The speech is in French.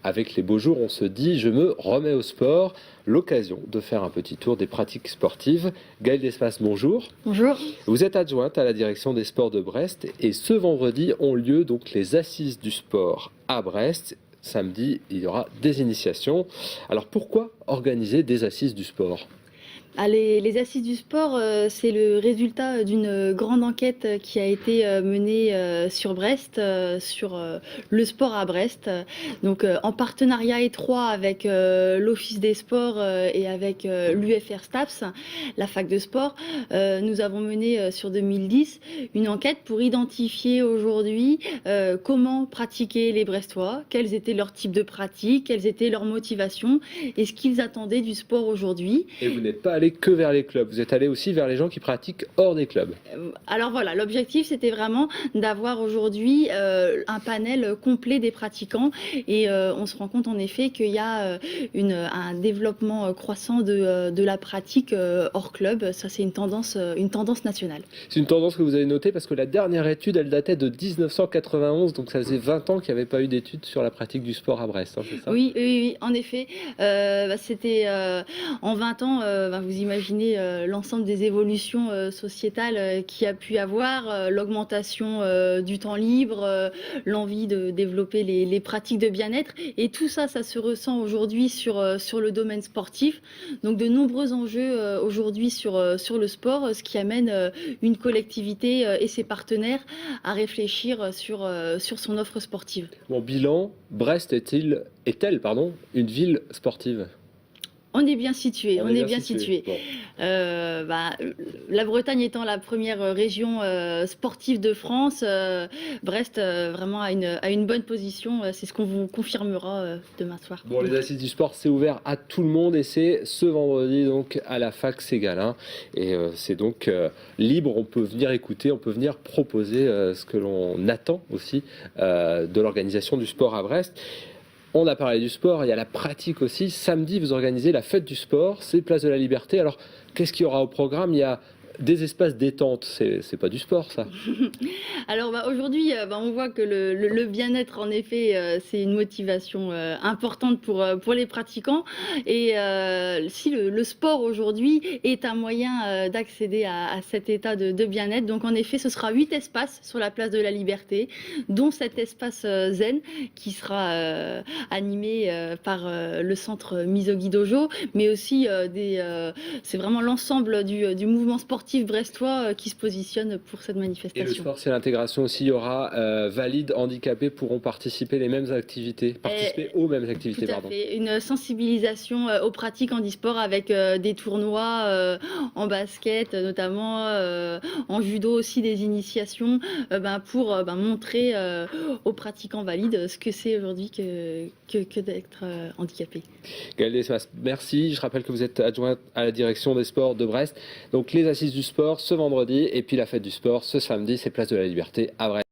avec les beaux jours, on se dit je me remets au sport. L'occasion de faire un petit tour des pratiques sportives. Gaëlle Desmas, bonjour. Bonjour. Vous êtes adjointe à la direction des sports de Brest et ce vendredi ont lieu donc les assises du sport à Brest. Samedi, il y aura des initiations. Alors pourquoi organiser des assises du sport ? Les assises du sport, c'est le résultat d'une grande enquête qui a été menée sur Brest, sur le sport à Brest. Donc en partenariat étroit avec l'Office des sports et avec l'UFR STAPS, la fac de sport, nous avons mené sur 2010 une enquête pour identifier aujourd'hui comment pratiquer les Brestois, quels étaient leurs types de pratiques, quelles étaient leurs motivations et ce qu'ils attendaient du sport aujourd'hui. Et vous n'êtes pas allé que vers les clubs, vous êtes allé aussi vers les gens qui pratiquent hors des clubs. Alors voilà, l'objectif c'était vraiment d'avoir aujourd'hui un panel complet des pratiquants et on se rend compte en effet qu'il y a un développement croissant de la pratique hors club. Ça c'est une tendance nationale. C'est une tendance que vous avez notée parce que la dernière étude elle datait de 1991, donc ça faisait 20 ans qu'il n'y avait pas eu d'études sur la pratique du sport à Brest, hein, c'est ça ? Oui, en effet. C'était en 20 ans, vous imaginez l'ensemble des évolutions sociétales qu'il y a pu avoir, l'augmentation du temps libre, l'envie de développer les pratiques de bien-être. Et tout ça, ça se ressent aujourd'hui sur le domaine sportif. Donc de nombreux enjeux aujourd'hui sur le sport, ce qui amène une collectivité et ses partenaires à réfléchir sur son offre sportive. Bon, bilan, Brest est-elle une ville sportive ? On est bien situé, on est bien situé. Bon. La Bretagne étant la première région sportive de France, Brest vraiment a une bonne position. C'est ce qu'on vous confirmera demain soir. Bon, les assises du sport, c'est ouvert à tout le monde et c'est ce vendredi donc à la fac Ségalin. Et c'est donc libre, on peut venir écouter, on peut venir proposer ce que l'on attend aussi de l'organisation du sport à Brest. On a parlé du sport, il y a la pratique aussi. Samedi, vous organisez la fête du sport, c'est Place de la Liberté. Alors, qu'est-ce qu'il y aura au programme ? Il y a des espaces détente, c'est pas du sport ça. Alors aujourd'hui, on voit que le bien-être, en effet, c'est une motivation importante pour les pratiquants. Et si le sport aujourd'hui est un moyen d'accéder à cet état de bien-être, donc en effet, ce sera 8 espaces sur la place de la Liberté, dont cet espace zen qui sera animé par le centre Misogi Dojo, mais aussi c'est vraiment l'ensemble du mouvement sportif brestois qui se positionne pour cette manifestation. Et le sport, c'est l'intégration aussi. Il y aura valides, handicapés pourront participer aux mêmes activités. Tout à fait. Une sensibilisation aux pratiques handisport avec des tournois en basket, notamment en judo aussi, des initiations pour montrer aux pratiquants valides ce que c'est aujourd'hui que d'être handicapé. Gaëlle Desmas, merci. Je rappelle que vous êtes adjointe à la direction des sports de Brest. Donc les assises du sport ce vendredi et puis la fête du sport ce samedi, c'est Place de la Liberté à Brest.